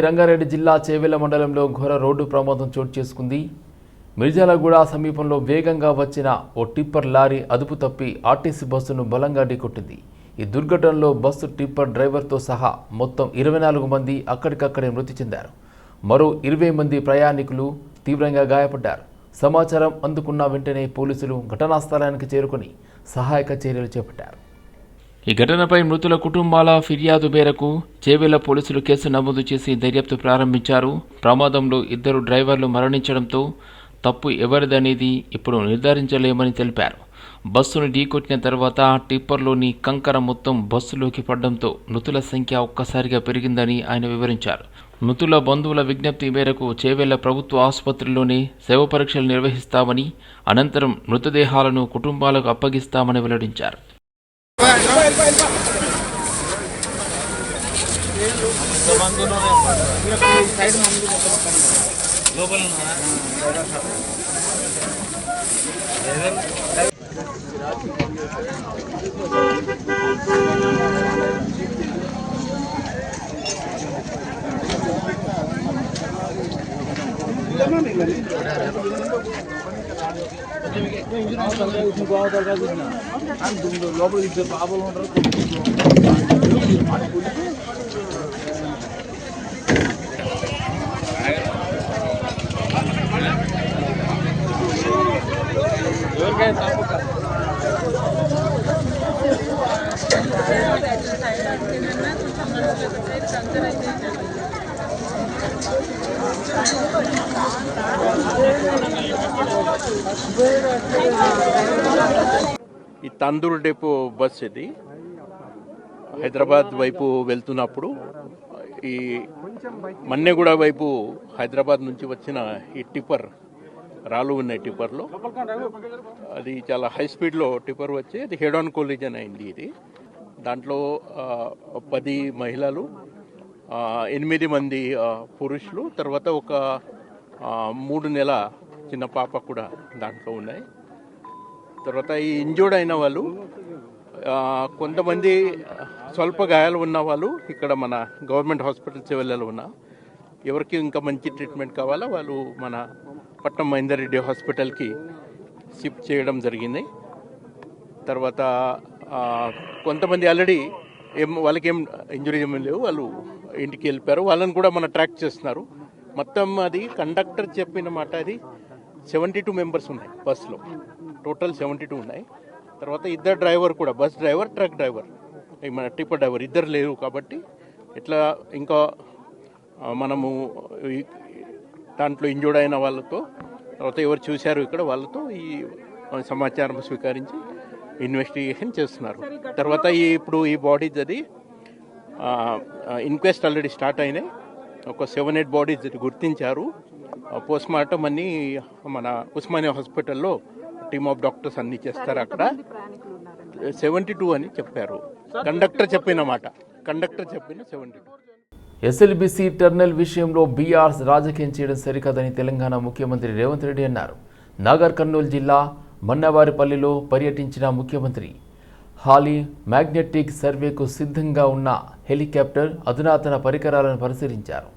రంగారెడ్డి జిల్లా చేవెళ్ల మండలంలో ఘోర రోడ్డు ప్రమాదం చోటు చేసుకుంది. మిర్జాలగూడ సమీపంలో వేగంగా వచ్చిన ఓ టిప్పర్ లారీ అదుపు తప్పి ఆర్టీసీ బస్సును బలంగా ఢీకొట్టింది. ఈ దుర్ఘటనలో బస్సు టిప్పర్ డ్రైవర్తో సహా మొత్తం 24 మంది అక్కడికక్కడే మృతి చెందారు. మరో 20 మంది ప్రయాణికులు తీవ్రంగా గాయపడ్డారు. సమాచారం అందుకున్న వెంటనే పోలీసులు ఘటనా స్థలానికి చేరుకుని సహాయక చర్యలు చేపట్టారు. ఈ ఘటనపై మృతుల కుటుంబాల ఫిర్యాదు మేరకు చేవెళ్ల పోలీసులు కేసు నమోదు చేసి దర్యాప్తు ప్రారంభించారు. ప్రమాదంలో 2 డ్రైవర్లు మరణించడంతో తప్పు ఎవరిదనేది ఇప్పుడు నిర్ధారించలేమని తెలిపారు. బస్సును ఢీకొట్టిన తర్వాత టిప్పర్లోని కంకర మొత్తం బస్సులోకి పడడంతో మృతుల సంఖ్య ఒక్కసారిగా పెరిగిందని ఆయన వివరించారు. మృతుల బంధువుల విజ్ఞప్తి మేరకు చేవెళ్ల ప్రభుత్వ ఆసుపత్రిలోనే శవ పరీక్షలు నిర్వహిస్తామని, అనంతరం మృతదేహాలను కుటుంబాలకు అప్పగిస్తామని వెల్లడించారు. ఈ తందూరు డెపో బస్ ఇది హైదరాబాద్ వైపు వెళ్తున్నప్పుడు ఈ మన్నెగూడ వైపు హైదరాబాద్ నుంచి వచ్చిన ఈ టిప్పర్ రాళ్ళు ఉన్నాయి. టిప్పర్లో అది చాలా హై స్పీడ్లో టిప్పర్ వచ్చి అది హెడ్ ఆన్ కొలిజన్ అయింది. ఇది దాంట్లో 10 మహిళలు, 8 మంది పురుషులు, తర్వాత ఒక 3 నెలల చిన్న పాప కూడా దాంట్లో ఉన్నాయి. తర్వాత ఈ ఇంజూర్డ్ అయిన వాళ్ళు కొంతమంది స్వల్ప గాయాలు ఉన్న వాళ్ళు ఇక్కడ మన గవర్నమెంట్ హాస్పిటల్ చేవెళ్లలో ఉన్న ఎవరికి ఇంకా మంచి ట్రీట్మెంట్ కావాలా వాళ్ళు మన పట్నం మహేందర్ రెడ్డి హాస్పిటల్కి షిఫ్ట్ చేయడం జరిగింది. తర్వాత కొంతమంది ఆల్రెడీ వాళ్ళకి ఏం ఇంజురీ ఏమీ లేవు, వాళ్ళు ఇంటికి వెళ్ళిపోయారు. వాళ్ళని కూడా మనం ట్రాక్ చేస్తున్నారు. మొత్తం అది కండక్టర్ చెప్పిన మాట అది 72 మెంబర్స్ ఉన్నాయి బస్సులో, టోటల్ 72 ఉన్నాయి. తర్వాత 2 డ్రైవర్ కూడా, బస్ డ్రైవర్, ట్రక్ డ్రైవర్, మన టిప్పర్ డ్రైవర్ 2 లేరు. కాబట్టి ఇట్లా ఇంకా మనము దాంట్లో ఇంజూర్డ్ అయిన వాళ్ళతో, తర్వాత ఎవరు చూశారు ఇక్కడ వాళ్ళతో ఈ సమాచారం స్వీకరించి ఇన్వెస్టిగేషన్ చేస్తున్నారు. తర్వాత ఇప్పుడు ఈ బాడీస్ అది ఇన్క్వెస్ట్ ఆల్రెడీ స్టార్ట్ అయినాయి. ఒక 7-8 బాడీస్ గుర్తించారు. పోస్ట్ మార్టం అన్ని మన ఉస్మానియా హాస్పిటల్లో టీమ్ ఆఫ్ డాక్టర్స్ అన్ని చేస్తారు. అక్కడ 72 అని చెప్పారు. కండక్టర్ చెప్పిన 72. ఎస్ఎల్బీసీ టర్నల్ విషయంలో బీఆర్ఎస్ రాజకీయం చేయడం సరికాదని తెలంగాణ ముఖ్యమంత్రి రేవంత్ రెడ్డి అన్నారు. నాగర్ కర్నూలు జిల్లా మన్నవారిపల్లిలో పర్యటించిన ముఖ్యమంత్రి హాలీ మ్యాగ్నెటిక్ సర్వేకు సిద్ధంగా ఉన్న హెలికాప్టర్ అధునాతన పరికరాలను పరిశీలించారు.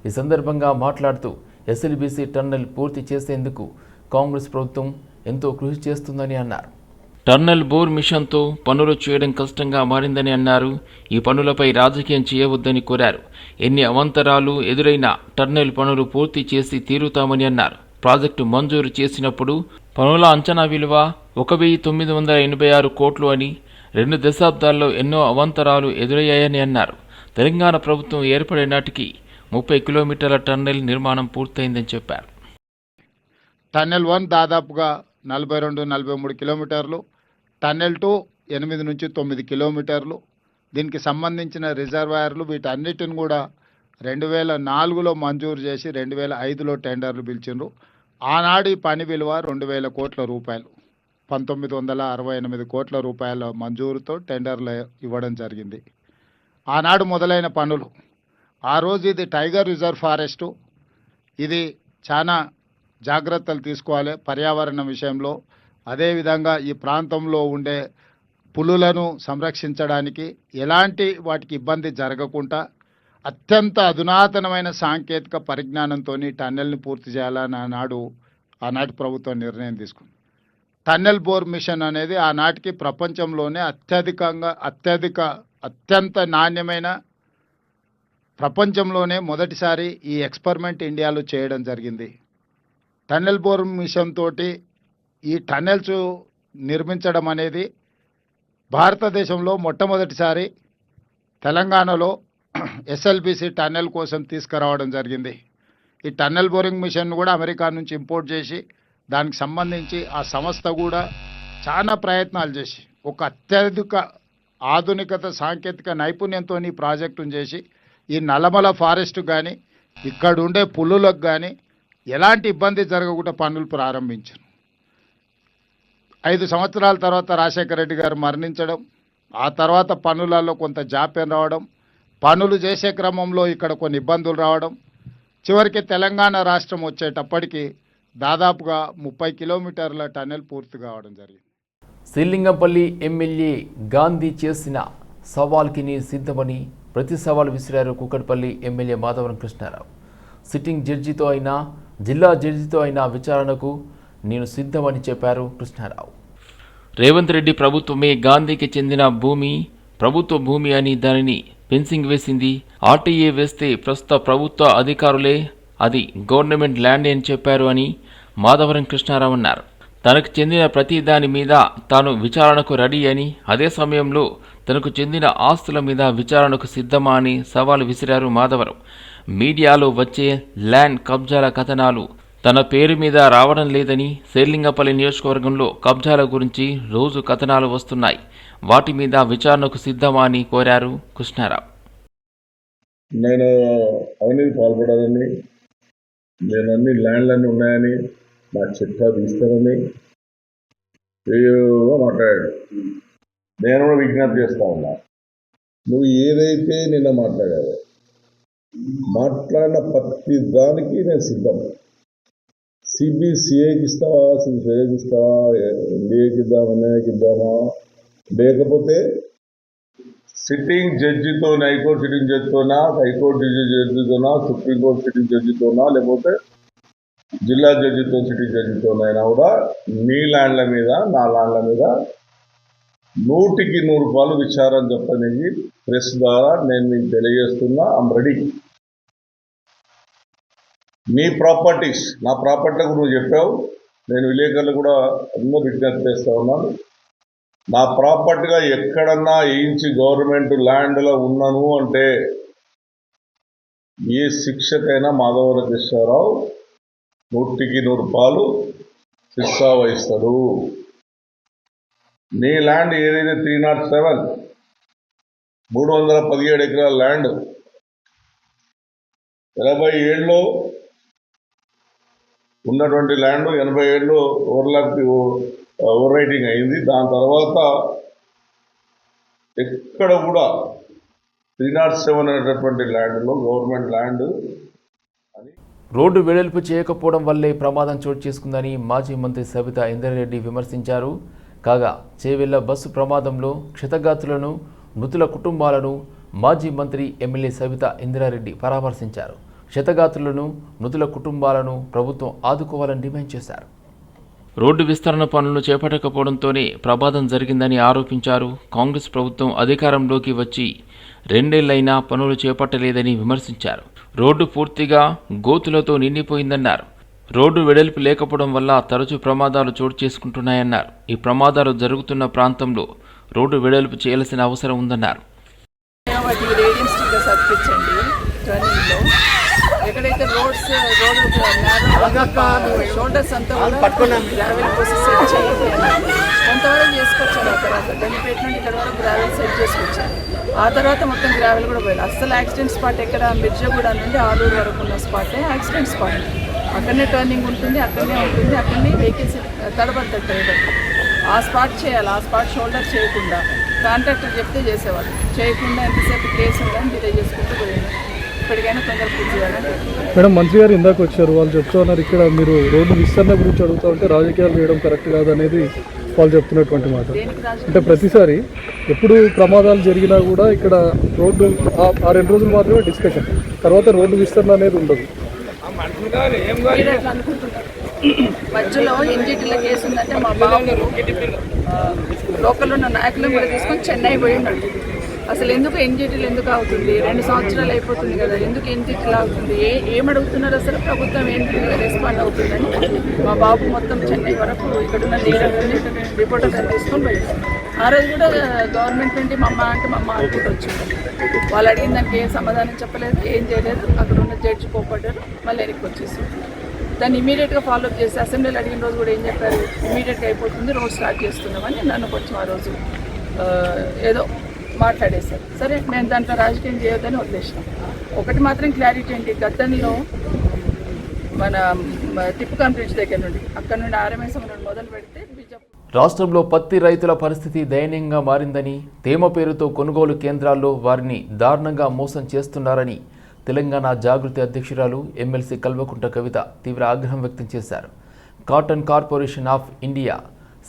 ఈ సందర్భంగా మాట్లాడుతూ ఎస్ఎల్బీసీ టర్నల్ పూర్తి చేసేందుకు కాంగ్రెస్ ప్రభుత్వం ఎంతో కృషి చేస్తుందని అన్నారు. టర్నల్ బోర్ మిషన్తో పనులు చేయడం కష్టంగా మారిందని అన్నారు. ఈ పనులపై రాజకీయం చేయవద్దని కోరారు. ఎన్ని అవాంతరాలు ఎదురైనా టర్నల్ పనులు పూర్తి చేసి తీరుతామని అన్నారు. ప్రాజెక్టు మంజూరు చేసినప్పుడు పనుల అంచనా విలువ 1986 కోట్లు అని, 2 దశాబ్దాల్లో ఎన్నో అవాంతరాలు ఎదురయ్యాయని అన్నారు. తెలంగాణ ప్రభుత్వం ఏర్పడే నాటికి 30 కిలోమీటర్ల టర్నల్ నిర్మాణం పూర్తయిందని చెప్పారు. టన్నెల్ 1 దాదాపుగా 42-43 కిలోమీటర్లు, టన్నెల్ 2 8 నుంచి 9 కిలోమీటర్లు. దీనికి సంబంధించిన రిజర్వాయర్లు వీటన్నిటిని కూడా 2004లో మంజూరు చేసి 2005లో టెండర్లు పిలిచిండ్రు. ఆనాడు ఈ పని విలువ 2000 కోట్ల రూపాయలు, 1968 కోట్ల రూపాయల మంజూరుతో టెండర్లు ఇవ్వడం జరిగింది. ఆనాడు మొదలైన పనులు. ఆ రోజు ఇది టైగర్ రిజర్వ్ ఫారెస్టు, ఇది చాలా జాగ్రత్తలు తీసుకోవాలి పర్యావరణ విషయంలో. అదేవిధంగా ఈ ప్రాంతంలో ఉండే పులులను సంరక్షించడానికి ఎలాంటి వాటికి ఇబ్బంది జరగకుండా, అత్యంత అధునాతనమైన సాంకేతిక పరిజ్ఞానంతో టన్నెల్ని పూర్తి చేయాలని ఆనాటి ప్రభుత్వం నిర్ణయం తీసుకుంది. టన్నెల్ బోర్ మిషన్ అనేది ఆనాటికి ప్రపంచంలోనే అత్యంత నాణ్యమైన, ప్రపంచంలోనే మొదటిసారి ఈ ఎక్స్పెరిమెంట్ ఇండియాలో చేయడం జరిగింది. టన్నెల్ బోర్ మిషన్ తోటి ఈ టన్నెల్స్ నిర్మించడం అనేది భారతదేశంలో మొట్టమొదటిసారి తెలంగాణలో ఎస్ఎల్బిసి టన్నెల్ కోసం తీసుకురావడం జరిగింది. ఈ టన్నెల్ బోరింగ్ మిషన్ కూడా అమెరికా నుంచి ఇంపోర్ట్ చేసి దానికి సంబంధించి ఆ సంస్థ కూడా చాలా ప్రయత్నాలు చేసి ఒక అత్యధిక ఆధునికత సాంకేతిక నైపుణ్యంతో ఈ ప్రాజెక్టును చేసి ఈ నల్లమల ఫారెస్ట్ కానీ ఇక్కడ ఉండే పులులకు కానీ ఎలాంటి ఇబ్బంది జరగకుండా పనులు ప్రారంభించారు. 5 సంవత్సరాల తర్వాత రాజశేఖర రెడ్డి గారు మరణించడం, ఆ తర్వాత పనులలో కొంత జాప్యం రావడం, పనులు చేసే క్రమంలో ఇక్కడ కొన్ని ఇబ్బందులు రావడం, చివరికి తెలంగాణ రాష్ట్రం వచ్చేటప్పటికి దాదాపుగా 30 కిలోమీటర్ల టన్నెల్ పూర్తి కావడం జరిగింది. శ్రీలింగంపల్లి ఎమ్మెల్యే గాంధీ చేసిన సవాల్కి నీ సిద్ధమని ప్రతి సవాల్ విసిరారు కూకట్పల్లి ఎమ్మెల్యే మాధవరం కృష్ణారావు. సిట్టింగ్ జడ్జితో అయినా జిల్లా జడ్జితో అయినా విచారణకు నేను సిద్ధమని చెప్పారు కృష్ణారావు. రేవంత్ రెడ్డి ప్రభుత్వమే గాంధీకి చెందిన భూమి ప్రభుత్వ భూమి అని దానిని ఫెన్సింగ్ వేసింది. ఆర్టీఏ వేస్తే ప్రస్తుత ప్రభుత్వ అధికారులే అది గవర్నమెంట్ ల్యాండ్ అని చెప్పారు అని మాధవరం కృష్ణారావు అన్నారు. తనకు చెందిన ప్రతి దాని మీద తాను విచారణకు రెడీ అని, అదే సమయంలో తనకు చెందిన ఆస్తుల మీద విచారణకు సిద్ధమా అని సవాలు విసిరారు మాధవరం. మీడియాలో వచ్చే ల్యాండ్ కబ్జాల కథనాలు తన పేరు మీద రావడం లేదని, శ్రీలింగంపల్లి నియోజకవర్గంలో కబ్జాల గురించి రోజు కథనాలు వస్తున్నాయి, వాటి మీద విచారణకు సిద్ధమా అని కోరారు కృష్ణారావు. నేను అవినీతి పాల్పడాలని, నేను అన్ని ల్యాండ్లన్నీ ఉన్నాయని, నా చిట్టా తీస్తానని ఏవో మాట్లాడాడు. నేను కూడా విజ్ఞప్తి చేస్తా ఉన్నా, నువ్వు ఏదైతే నిన్న మాట్లాడిన ప్రతి దానికి నేను సిద్ధం. సిబిసిఐకి ఇస్తావా, సిబిసిఐకి ఇస్తావా, ఎన్డీఏకి ఇద్దామా, ఎన్ఐకి ఇద్దామా, లేకపోతే సిట్టింగ్ జడ్జితో, హైకోర్టు సిట్టింగ్ జడ్జితోనా, హైకోర్టు జడ్జితోనా, సుప్రీంకోర్టు సిట్టింగ్ జడ్జితోనా, లేకపోతే జిల్లా జడ్జితో సిట్టింగ్ జడ్జితోనైనా కూడా నీ ల్యాండ్ల మీద, నా ల్యాండ్ల మీద 100కి 100 విచారణ చెప్పనేది ప్రెస్ ద్వారా నేను మీకు తెలియజేస్తున్నా. I'm ready. నీ ప్రాపర్టీస్, నా ప్రాపర్టీలకు నువ్వు చెప్పావు, నేను విలేకరులు కూడా అందరూ విజ్ఞప్తి చేస్తూ ఉన్నాను. నా ప్రాపర్టీగా ఎక్కడన్నా వేయించి గవర్నమెంట్ ల్యాండ్లో ఉన్నాను అంటే ఏ శిక్షకైనా మాధవరం కృష్ణారావు 100కి 100 శిక్ష వహిస్తాడు. నీ ల్యాండ్ ఏదైతే 307 317 ఎకరాల ల్యాండ్ 87లో ఉన్నటువంటి ల్యాండ్ 87లో ఓవర్ రైటింగ్ అయింది. దాని తర్వాత ఎక్కడ కూడా 307 అనేటటువంటి ల్యాండ్లో గవర్నమెంట్ ల్యాండ్ అని. రోడ్డు వెడల్పు చేయకపోవడం వల్లే ప్రమాదం చోటు చేసుకుందని మాజీ మంత్రి సబితా ఇంద్రారెడ్డి విమర్శించారు. కాగా చేవెళ్ల బస్సు ప్రమాదంలో క్షతగాత్రులను, మృతుల కుటుంబాలను మాజీ మంత్రి ఎమ్మెల్యే సబితా ఇంద్రారెడ్డి పరామర్శించారు. క్షతగాత్రులను, మృతుల కుటుంబాలను ప్రభుత్వం ఆదుకోవాలని డిమాండ్ చేశారు. రోడ్డు విస్తరణ పనులను చేపట్టకపోవడంతోనే ప్రమాదం జరిగిందని ఆరోపించారు. కాంగ్రెస్ ప్రభుత్వం అధికారంలోకి వచ్చి 2 ఏళ్లైనా పనులు చేపట్టలేదని విమర్శించారు. రోడ్డు పూర్తిగా గోతులతో నిండిపోయిందన్నారు. రోడ్డు వెడల్పు లేకపోవడం వల్ల తరచూ ప్రమాదాలు చోటు చేసుకుంటున్నాయన్నారు. ఈ ప్రమాదాలు జరుగుతున్న ప్రాంతంలో రోడ్డు వెడల్పు చేయాల్సిన అవసరం ఉందన్నారు. ఎక్కడైతే రోడ్డు షోల్డర్స్ అంతా గ్రావెల్ పోసి సెట్ చేయండి అని కొంతవరకు చేసుకొచ్చారు. ఆ తర్వాత గండిపేట నుండి ఇక్కడ వరకు గ్రావెల్ సెట్ చేసుకొచ్చారు. ఆ తర్వాత మొత్తం గ్రావెల్ కూడా పోయారు. అస్సలు యాక్సిడెంట్ స్పాట్ ఎక్కడ మిర్జాగూడ నుండి ఆలూరు వరకు ఉన్న స్పాటే యాక్సిడెంట్ స్పాట్. అక్కడనే టర్నింగ్ ఉంటుంది, అక్కడనే వెహికల్స్ తడబడతాయి. ఆ స్పాట్ చేయాలి. ఆ స్పాట్ షోల్డర్ చేయకుండా కాంట్రాక్టర్ చెప్తే చేసేవాళ్ళు, చేయకుండా ఎంతసేపు కేసు ఉందని డిలే చేసుకుంటూ పోయారు. ఇప్పటికైనా తొందర పూర్తి చేయాలని. మేడం, మంత్రి గారు ఇందాక వచ్చారు, వాళ్ళు చెప్తా ఉన్నారు ఇక్కడ మీరు రోడ్డు విస్తరణ గురించి అడుగుతూ ఉంటే రాజకీయాలు చేయడం కరెక్ట్ కాదనేది వాళ్ళు చెప్తున్నటువంటి మాట. దేనికి రాజకీయం అంటే ప్రతిసారి ఎప్పుడు ప్రమాదాలు జరిగినా కూడా ఇక్కడ రోడ్డు ఆ 2 రోజులు మాత్రమే డిస్కషన్, తర్వాత రోడ్డు విస్తరణ అనేది ఉండదు. మీరు అట్లా అనుకుంటున్నారు. మధ్యలో ఎన్జిటీలో కేసు ఉందంటే మా బాబు లోకల్ ఉన్న నాయకులను కూడా తీసుకొని చెన్నై పోయి ఉన్నాడు. అసలు ఎందుకు ఎన్జిటీలు ఎందుకు అవుతుంది? 2 సంవత్సరాలు అయిపోతుంది కదా, ఎందుకు ఎన్జిటీలు అవుతుంది? ఏమడుగుతున్నారు అసలు? ప్రభుత్వం ఏంటి రెస్పాండ్ అవుతుందని మా బాబు మొత్తం చెన్నై వరకు ఇక్కడున్న లీడర్ని రిపోర్టర్ తీసుకొని పోయారు. ఆ రోజు కూడా గవర్నమెంట్ నుండి మా అమ్మ అనుకుంటూ వచ్చింది. వాళ్ళు అడిగిన దానికి ఏం సమాధానం చెప్పలేదు, ఏం చేయలేదు. అక్కడ ఉన్న జడ్జి కోపడ్డారు, మళ్ళీ వెనక్కి వచ్చేసారు. దాన్ని ఇమీడియట్గా ఫాలోఅప్ చేసి అసెంబ్లీలో అడిగిన రోజు కూడా ఏం చెప్పారు, ఇమీడియట్గా అయిపోతుంది, రోడ్ స్టార్ట్ చేస్తున్నామని నన్ను కొంచెం ఆ రోజు ఏదో మాట్లాడేశారు. సరే, మేము దాంట్లో రాజకీయం చేయొద్దని వదిలేసినాం. ఒకటి మాత్రం క్లారిటీ ఏంటి, గతంలో మన టిప్పుకాన్ బ్రిడ్జ్ దగ్గర నుండి అక్కడ నుండి ఆర్ఎంఎస్ నుండి మొదలు పెడితే రాష్ట్రంలో పత్తి రైతుల పరిస్థితి దయనీయంగా మారిందని, తేమ పేరుతో కొనుగోలు కేంద్రాల్లో వారిని దారుణంగా మోసం చేస్తున్నారని తెలంగాణ జాగృతి అధ్యక్షురాలు ఎమ్మెల్సీ కల్వకుంట్ల కవిత తీవ్ర ఆగ్రహం వ్యక్తం చేశారు. Cotton corporation of India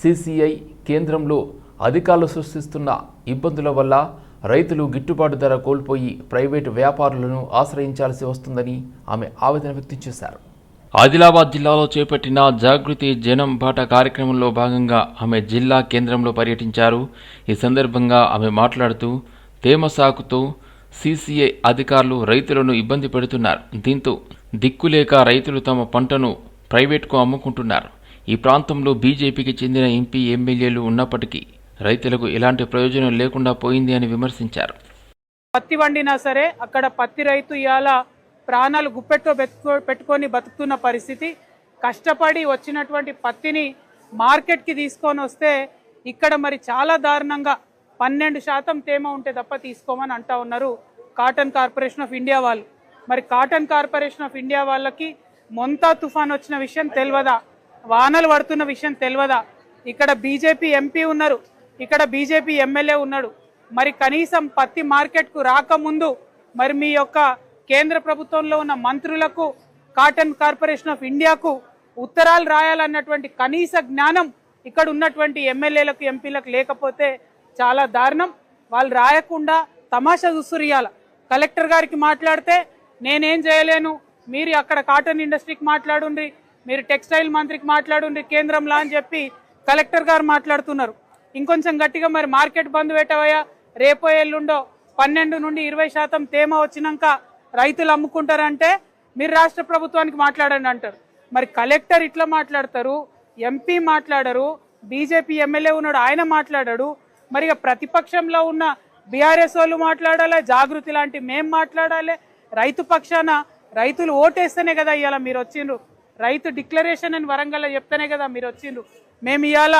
CCI కేంద్రంలో అధికారులు సృష్టిస్తున్న ఇబ్బందుల వల్ల రైతులు గిట్టుబాటు ధర కోల్పోయి ప్రైవేటు వ్యాపారులను ఆశ్రయించాల్సి వస్తుందని ఆమె ఆవేదన వ్యక్తం చేశారు. ఆదిలాబాద్ జిల్లాలో చేపట్టిన జాగృతి జనం బాట కార్యక్రమంలో భాగంగా ఆమె జిల్లా కేంద్రంలో పర్యటించారు. ఈ సందర్భంగా ఆమె మాట్లాడుతూ తేమ సాకుతో సిసిఐ అధికారులు రైతులను ఇబ్బంది పెడుతున్నారు. దీంతో దిక్కులేక రైతులు తమ పంటను ప్రైవేట్కు అమ్ముకుంటున్నారు. ఈ ప్రాంతంలో బీజేపీకి చెందిన ఎంపీ ఎమ్మెల్యేలు ఉన్నప్పటికీ రైతులకు ఎలాంటి ప్రయోజనం లేకుండా పోయింది అని విమర్శించారు. పత్తి వండినా సరే అక్కడ పత్తి రైతు ఇవాళ ప్రాణాలు గుప్పెట్లో పెట్టుకొని బతుకుతున్న పరిస్థితి. కష్టపడి వచ్చినటువంటి పత్తిని మార్కెట్కి తీసుకొని వస్తే ఇక్కడ మరి చాలా దారుణంగా 12% తేమ ఉంటే తప్ప తీసుకోమని అంటా ఉన్నారు కాటన్ కార్పొరేషన్ ఆఫ్ ఇండియా వాళ్ళు. మరి కాటన్ కార్పొరేషన్ ఆఫ్ ఇండియా వాళ్ళకి మొంతా తుఫాన్ వచ్చిన విషయం తెలియదా? వానలు పడుతున్న విషయం తెలియదా? ఇక్కడ బీజేపీ ఎంపీ ఉన్నారు, ఇక్కడ బీజేపీ ఎమ్మెల్యే ఉన్నాడు. మరి కనీసం పత్తి మార్కెట్కు రాకముందు మరి మీ యొక్క కేంద్ర ప్రభుత్వంలో ఉన్న మంత్రులకు, కాటన్ కార్పొరేషన్ ఆఫ్ ఇండియాకు ఉత్తరాలు రాయాలన్నటువంటి కనీస జ్ఞానం ఇక్కడ ఉన్నటువంటి ఎమ్మెల్యేలకు, ఎంపీలకు లేకపోతే చాలా దారుణం. వాళ్ళు రాయకుండా తమాషా చూస్తురియాల. కలెక్టర్ గారికి మాట్లాడితే నేనేం చేయలేను, మీరు అక్కడ కాటన్ ఇండస్ట్రీకి మాట్లాడుండ్రి, మీరు టెక్స్టైల్ మంత్రికి మాట్లాడుండ్రి కేంద్రంలో అని చెప్పి కలెక్టర్ గారు మాట్లాడుతున్నారు. ఇంకొంచెం గట్టిగా మరి మార్కెట్ బంద్ పెట్టవయ్యా, రేపో ఎల్లుండో 12 నుండి 20% తేమ వచ్చినాక రైతులు అమ్ముకుంటారంటే మీరు రాష్ట్ర ప్రభుత్వానికి మాట్లాడండి అంటారు. మరి కలెక్టర్ ఇట్లా మాట్లాడతారు, ఎంపీ మాట్లాడరు, బీజేపీ ఎమ్మెల్యే ఉన్నాడు ఆయన మాట్లాడాడు. మరి ప్రతిపక్షంలో ఉన్న బీఆర్ఎస్ వాళ్ళు మాట్లాడాలి, జాగృతి లాంటి మేం మాట్లాడాలి. రైతు పక్షాన రైతులు ఓటేస్తేనే కదా ఇవాళ మీరు వచ్చిండ్రు. రైతు డిక్లరేషన్ అని వరంగల్లో చెప్తేనే కదా మీరు వచ్చిండ్రు. మేము ఇవాళ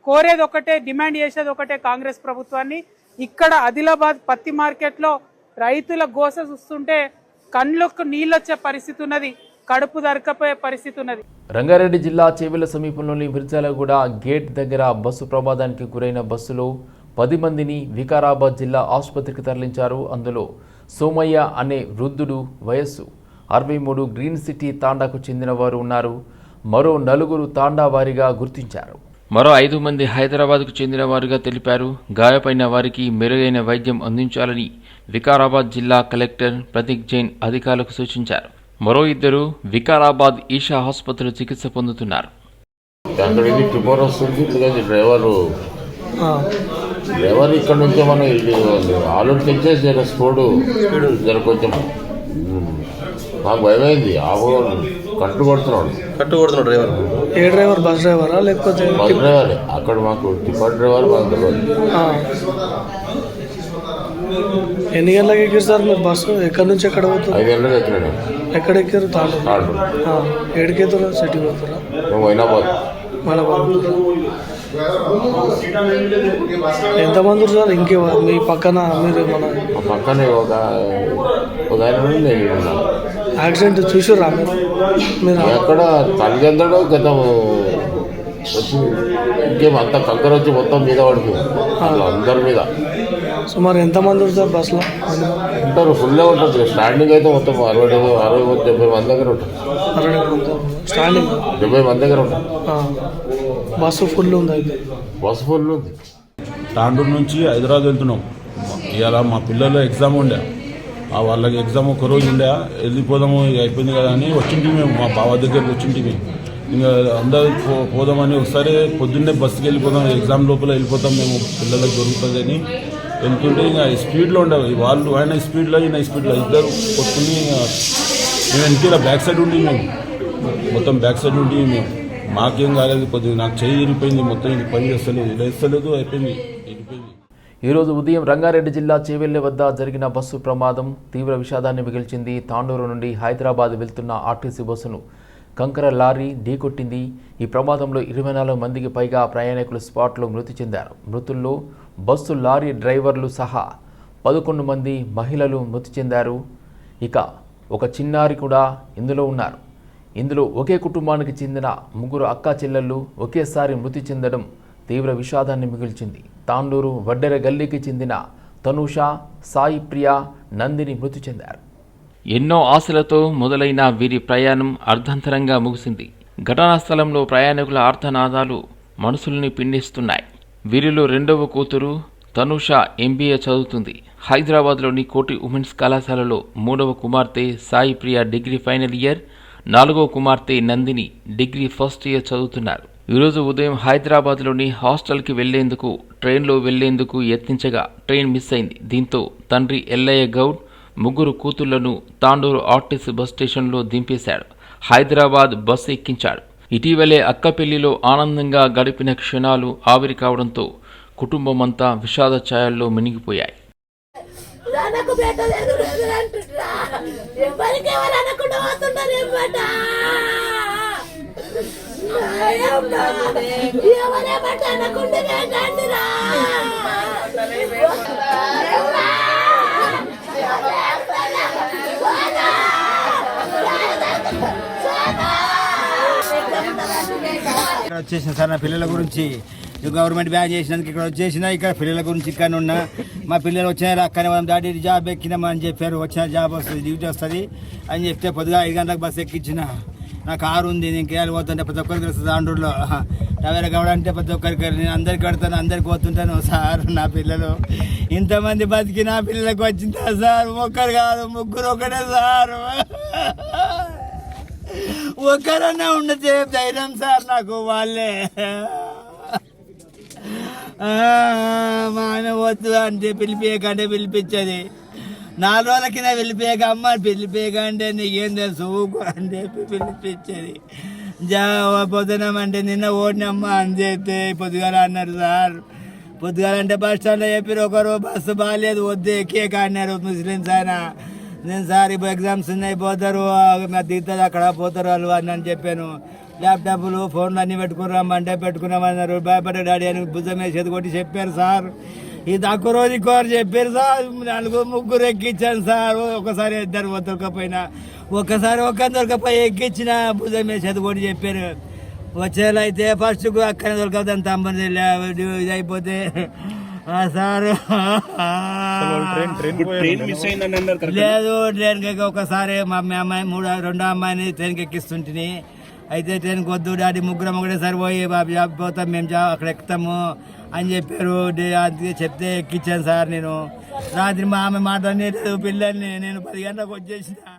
కోరేది ఒకటే, డిమాండ్ చేసేది ఒకటే కాంగ్రెస్ ప్రభుత్వాన్ని. ఇక్కడ ఆదిలాబాద్ పత్తి మార్కెట్లో రైతుల గోస చూస్తుంటే కళ్ళకు నీళ్ళొచ్చే పరిస్థితి ఉన్నది, కడుపు దొరకపోయే పరిస్థితి ఉన్నది. రంగారెడ్డి జిల్లా చేవెళ్ల సమీపంలోని మిర్జాలగూడ గేట్ దగ్గర బస్సు ప్రమాదానికి గురైన బస్సులో 10 మందిని వికారాబాద్ జిల్లా ఆసుపత్రికి తరలించారు. అందులో సోమయ్య అనే వృద్ధుడు వయస్సు 63 గ్రీన్ సిటీ తాండాకు చెందిన వారు ఉన్నారు. మరో 4 తాండా వారీగా గుర్తించారు. మరో 5 మంది హైదరాబాద్కు చెందిన వారుగా తెలిపారు. గాయపడిన వారికి మెరుగైన వైద్యం అందించాలని వికారాబాద్ జిల్లా కలెక్టర్ ప్రతీక్ జైన్ అధికారులకు సూచించారు. మరో 2 వికారాబాద్ ఈషా ఆసుపత్రిలో చికిత్స పొందుతున్నారు. డ్రైవర్ ఇక్కడ నుంచి మనం ఆలోచన తెచ్చేసి జర స్పీడ్ జర కొంచెం మాకు భయమైంది. కట్టు కొడుతున్నాడు డ్రైవర్. ఏ డ్రైవర్? బస్ డ్రైవరా లేకపోతే బస్ డ్రైవర్? అక్కడ మాకు టిప్పర్ డ్రైవర్ మాకు తెలియదు. ఎన్ని గంటలకు ఎక్కారు సార్ మీరు బస్సు? ఎక్కడి నుంచి ఎక్కడ పోతారు? 5 గంటలకు ఎక్కినాడు. ఎక్కడ ఎక్కారు? తాండూరు. ఏడికి వెళ్తారా? సిటీ పోతారా? మేము వైనాబాద్. ఎంతమంది సార్? ఇంకే మీ పక్కన మీరు మన పక్కనే ఒక ఆయన యాక్సిడెంట్ చూసారా మీరు? ఎక్కడ తల్లిదండ్రులు గతం వచ్చి ఇంకేం అంత కంకర వచ్చి మొత్తం మీద పడుతుంది అందరి మీద. సుమారు ఎంతమంది ఉంటారు బస్సులో? ఉంటారు, ఫుల్లే ఉంటుంది. స్టాండింగ్ అయితే మొత్తం 60-70 మంది దగ్గర ఉంటుంది. స్టాండింగ్ 70 మంది దగ్గర ఉంటుంది. బస్సు ఫుల్ ఉంది అయితే. బస్సు ఫుల్ ఉంది. తాండూరు నుంచి హైదరాబాద్ వెళ్తున్నాం. ఇవాళ మా పిల్లలు ఎగ్జామ్ ఉండే, వాళ్ళకి ఎగ్జామ్ ఒక రోజు ఉండే, వెళ్ళిపోదాము అయిపోయింది కదా అని వచ్చింటి మేము. మా బావ దగ్గరికి వచ్చింటి మేము. ఇంకా అందరూ పోదామని ఒకసారి పొద్దున్నే బస్సుకి వెళ్ళిపోదాం, ఎగ్జామ్ లోపల వెళ్ళిపోతాం మేము, పిల్లలకు దొరుకుతుంది అని వెళ్తుంటే ఇంకా స్పీడ్లో ఉండవు వాళ్ళు. ఆయన స్పీడ్లో ఈయన స్పీడ్లో ఇద్దరు కొట్టుకుని మేము వెనకాల బ్యాక్ సైడ్ ఉండి మేము మొత్తం బ్యాక్ సైడ్ ఉండి మేము. మాకేం కాలేదు, కొద్దిగా నాకు చెయ్యి ఇరిపోయింది, మొత్తం ఇది పని చేస్తలేదు, ఇలా ఇస్తలేదు, అయిపోయింది, ఇరిపోయింది. ఈరోజు ఉదయం రంగారెడ్డి జిల్లా చేవెళ్లే వద్ద జరిగిన బస్సు ప్రమాదం తీవ్ర విషాదాన్ని మిగిల్చింది. తాండూరు నుండి హైదరాబాద్ వెళ్తున్న ఆర్టీసీ బస్సును కంకర లారీ ఢీకొట్టింది. ఈ ప్రమాదంలో 24 మందికి పైగా ప్రయాణికులు స్పాట్లో మృతి చెందారు. మృతుల్లో బస్సు లారీ డ్రైవర్లు సహా 11 మంది మహిళలు మృతి చెందారు. ఇక ఒక చిన్నారి కూడా ఇందులో ఉన్నారు. ఇందులో ఒకే కుటుంబానికి చెందిన 3 అక్కా చెల్లెళ్ళు ఒకేసారి మృతి చెందడం తీవ్ర విషాదాన్ని మిగిల్చింది. తాండూరు వడ్డెర గల్లీకి చెందిన తనూష, సాయి ప్రియ, నందిని మృతి చెందారు. ఎన్నో ఆశలతో మొదలైన వీరి ప్రయాణం అర్ధంతరంగా ముగిసింది. ఘటనా స్థలంలో ప్రయాణికుల ఆర్తనాదాలు మనసుల్ని పిండిస్తున్నాయి. వీరిలో రెండవ కూతురు తనూష MBA చదువుతుంది. హైదరాబాద్లోని కోటి ఉమెన్స్ కళాశాలలో 3వ కుమార్తె సాయి ప్రియ డిగ్రీ ఫైనల్ ఇయర్, 4వ కుమార్తె నందిని డిగ్రీ ఫస్ట్ ఇయర్ చదువుతున్నారు. ఈరోజు ఉదయం హైదరాబాద్లోని హాస్టల్కి వెళ్లేందుకు ట్రైన్లో వెళ్లేందుకు యత్నించగా ట్రైన్ మిస్ అయింది. దీంతో తండ్రి ఎల్లయ్య గౌడ్ 3 కూతుళ్లను తాండూరు ఆర్టీసీ బస్ స్టేషన్లో దింపేశాడు. హైదరాబాద్ బస్సు ఎక్కించాడు. ఇటీవలే అక్క పెళ్లిలో ఆనందంగా గడిపిన క్షణాలు ఆవిరి కావడంతో కుటుంబమంతా విషాద ఛాయల్లో మునిగిపోయాయి. ఇక్కడ వచ్చేసిన సార్ నా పిల్లల గురించి గవర్నమెంట్ బ్యాన్ చేసినందుకు ఇక్కడ వచ్చేసిన. ఇక్కడ పిల్లల గురించి ఇక్కడ ఉన్నా. మా పిల్లలు వచ్చినారు, అక్కనే మనం డాడీ జాబ్ ఎక్కినామా అని చెప్పారు. వచ్చిన జాబ్ వస్తుంది, డ్యూటీ వస్తుంది అని చెప్తే పొద్దుగా 5 గంటలకు బస్సు ఎక్కించిన. నా కారు ఉంది, నేను కేరళ పోతుంటే ప్రతి ఒక్కరికి వస్తుంది. ఆండ్రూరులో టవేరా గౌడ అంటే ప్రతి ఒక్కరికి, నేను అందరికి కడతాను, అందరికి పోతుంటాను. సార్ నా పిల్లలు ఇంతమంది బతికి నా పిల్లలకు వచ్చిందా సార్? ఒక్కరు కాదు, 3 ఒకటే సార్. ఒక్కరన్నా ఉండతే ధైర్యం సార్ నాకు. వాళ్ళే మా ఆయన వద్దు అంటే పిలిపియకంటే పిలిపించేది. 4 రోజుల కింద పిలిపియక, అమ్మ పిలిపియకంటే నీకేం తెలుసు అంటే పిలిపించేది. పొద్దునమంటే నిన్న ఓడినమ్మా అని చెప్తే పొద్దుగాల అన్నారు సార్. పొద్దుగాల అంటే బస్ స్టాండ్లో చెప్పారు, ఒకరు బస్సు బాగాలేదు వద్దు ఎక్కేక అన్నారు ముస్లిమ్స్ ఆయన. నేను సార్ ఇప్పుడు ఎగ్జామ్స్ ఉన్నాయి, పోతారు దిగుతుంది అక్కడ పోతారు వాళ్ళు అని చెప్పాను. ల్యాప్టాప్లు ఫోన్లు అన్నీ పెట్టుకున్నామంటే పెట్టుకున్నామన్నారు. భయపడ్డ డాడీ అని భుజం వేసేది కొట్టి చెప్పారు సార్. ఇది తక్కువ రోజు ఇంకోరు చెప్పారు సార్. 4-3 ఎక్కించాను సార్. ఒకసారి 2 దొరకపోయినా, ఒకసారి ఒక్క దొరకపోయి ఎక్కించిన భుజం వేసేది కొట్టి చెప్పారు. వచ్చేలా అయితే ఫస్ట్ అక్కనే దొరకదని తమ్మని ఇది అయిపోతే సార్ లేదు. ట్రైన్కి ఒకసారి మా అమ్మాయి 2వ అమ్మాయిని ట్రైన్కి ఎక్కిస్తుంటిని. అయితే ట్రైన్కి వద్దు డాడీ, 3 ఒకటేసారి పోయి జాబ్ పోతాం, మేము అక్కడ ఎక్కుతాము అని చెప్పారు. అందుకే చెప్తే ఎక్కించాను సార్. నేను రాత్రి మా ఆమె మాట లేదు, పిల్లల్ని నేను 10 గంటలకు వచ్చేసిన.